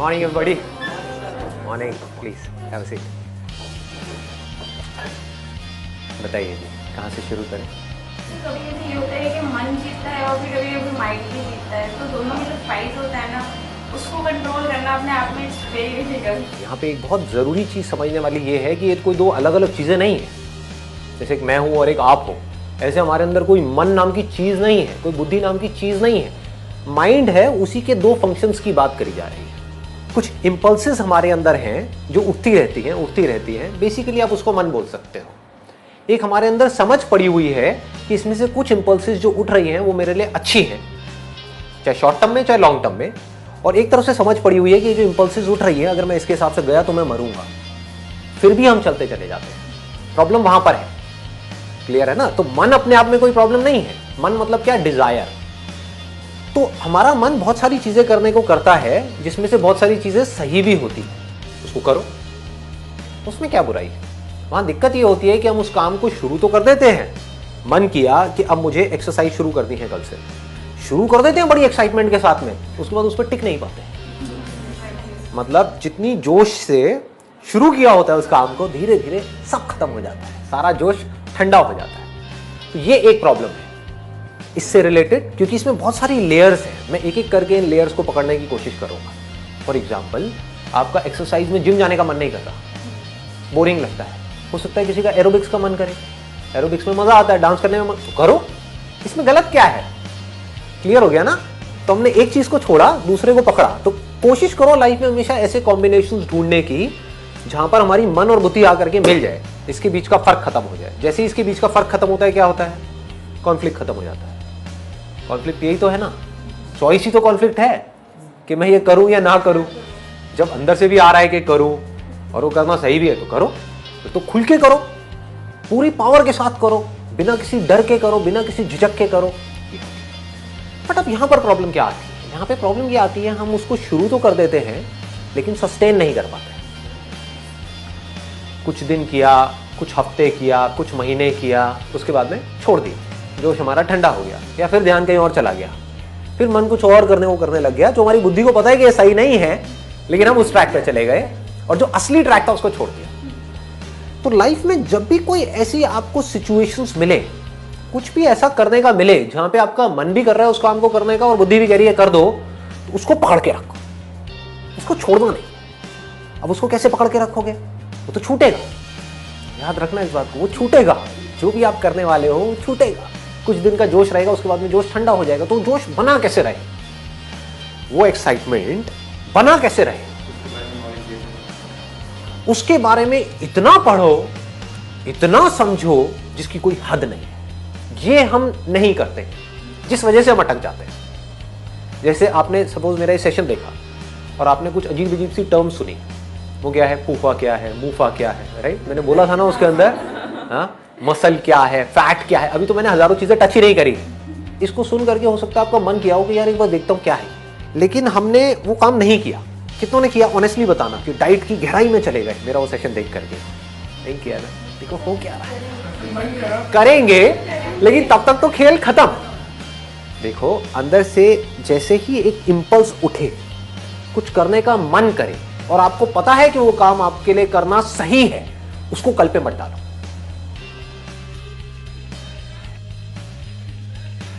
Morning everybody, morning, please have a seat. बताइए जी, कहाँ से शुरू करें? कभी कभी ये होता है कि मन जीतता है और फिर कभी कभी माइंड भी जीतता है, तो दोनों में जो फाइट होता है ना, उसको कंट्रोल करना अपने आप में इट्स वेरी डिफिकल्ट। यहाँ पे एक बहुत ज़रूरी चीज़ समझने वाली ये है कि ये कोई दो अलग अलग चीज़ें नहीं है। जैसे एक मैं हूँ और एक आप हो, ऐसे हमारे अंदर कोई मन नाम की चीज़ नहीं है, कोई बुद्धि नाम की चीज़ नहीं है। माइंड है, उसी के दो फंक्शंस की बात करी जा रही है। कुछ इम्पल्सेस हमारे अंदर हैं जो उठती रहती हैं। बेसिकली आप उसको मन बोल सकते हो। एक हमारे अंदर समझ पड़ी हुई है कि इसमें से कुछ इम्पल्सेस जो उठ रही हैं वो मेरे लिए अच्छी हैं, चाहे शॉर्ट टर्म में चाहे लॉन्ग टर्म में। और एक तरफ से समझ पड़ी हुई है कि जो इम्पल्सेस उठ रही है, अगर मैं इसके हिसाब से गया तो मैं मरूंगा। फिर भी हम चलते चले जाते हैं। प्रॉब्लम वहां पर है। क्लियर है ना? तो मन अपने आप में कोई प्रॉब्लम नहीं है। मन मतलब क्या? डिजायर। तो हमारा मन बहुत सारी चीजें करने को करता है, जिसमें से बहुत सारी चीजें सही भी होती है। उसको करो, उसमें क्या बुराई है? वहां दिक्कत ये होती है कि हम उस काम को शुरू तो कर देते हैं। मन किया कि अब मुझे एक्सरसाइज शुरू करनी है, कल से शुरू कर देते हैं बड़ी एक्साइटमेंट के साथ में, उसके बाद उस पर टिक नहीं पाते। मतलब जितनी जोश से शुरू किया होता है उस काम को, धीरे धीरे सब खत्म हो जाता है, सारा जोश ठंडा हो जाता है। तो ये एक प्रॉब्लम है इससे रिलेटेड, क्योंकि इसमें बहुत सारी लेयर्स हैं। मैं एक एक करके इन लेयर्स को पकड़ने की कोशिश करूंगा। फॉर एग्जाम्पल, आपका एक्सरसाइज में जिम जाने का मन नहीं करता, बोरिंग लगता है। हो सकता है किसी का एरोबिक्स का मन करे, एरोबिक्स में मजा आता है, डांस करने में मन, तो करो। इसमें गलत क्या है? क्लियर हो गया ना? तो हमने एक चीज को छोड़ा, दूसरे को पकड़ा। तो कोशिश करो लाइफ में हमेशा ऐसे कॉम्बिनेशंस ढूंढने की जहां पर हमारी मन और बुद्धि आकर के मिल जाए, इसके बीच का फर्क खत्म हो जाए। जैसे ही इसके बीच का फर्क खत्म होता है, क्या होता है? कॉन्फ्लिक्ट खत्म हो जाता है। कॉन्फ्लिक्ट यही तो है ना, चॉइस ही तो कॉन्फ्लिक्ट है कि मैं ये करूं या ना करूं। जब अंदर से भी आ रहा है कि करूं और वो करना सही भी है, तो करो, तो खुल के करो, पूरी पावर के साथ करो, बिना किसी डर के करो, बिना किसी झिझक के करो। बट अब यहां पर प्रॉब्लम क्या आती है? यहां पे प्रॉब्लम ये आती है, हम उसको शुरू तो कर देते हैं लेकिन सस्टेन नहीं कर पाते। कुछ दिन किया, कुछ हफ्ते किया, कुछ महीने किया, उसके बाद में छोड़ दिया, जोश हमारा ठंडा हो गया, या फिर ध्यान कहीं और चला गया, फिर मन कुछ और करने लग गया, जो हमारी बुद्धि को पता है कि ये सही नहीं है, लेकिन हम उस ट्रैक पे चले गए और जो असली ट्रैक था उसको छोड़ दिया। तो लाइफ में जब भी कोई ऐसी आपको सिचुएशंस मिले, कुछ भी ऐसा करने का मिले जहां पे आपका मन भी कर रहा है उस काम को करने का और बुद्धि भी कह रही है कर दो, तो उसको पकड़ के रखो, उसको छोड़ना नहीं। अब उसको कैसे पकड़ के रखोगे? वो तो छूटेगा। याद रखना इस बात को, वो छूटेगा। जो भी आप करने वाले हो वो छूटेगा। कुछ दिन का जोश रहेगा, उसके बाद में जोश ठंडा हो जाएगा। तो जोश बना कैसे रहे? वो एक्साइटमेंट बना कैसे रहे? उसके बारे में इतना पढ़ो, इतना समझो जिसकी कोई हद नहीं है। ये हम नहीं करते, जिस वजह से हम अटक जाते हैं। जैसे आपने सपोज मेरा ये सेशन देखा और आपने कुछ अजीब अजीब सी टर्म सुनी। वो क्या है? फूफा क्या है, मूफा क्या है, राइट? मैंने बोला था ना उसके अंदर, हाँ, मसल क्या है, फैट क्या है। अभी तो मैंने हजारों चीजें टच ही नहीं करी। इसको सुन करके हो सकता है आपका मन किया हो कि यार एक बार देखता हूँ क्या है, लेकिन हमने वो काम नहीं किया। कितनों ने किया? ऑनेस्टली बताना कि डाइट की गहराई में चले गए मेरा वो सेशन देख करके। नहीं किया ना? देखो हो क्या रहा है। करेंगे, लेकिन तब तक तो खेल खत्म। देखो, अंदर से जैसे ही एक इंपल्स उठे, कुछ करने का मन करे और आपको पता है कि वो काम आपके लिए करना सही है, उसको कल पे मत डालो।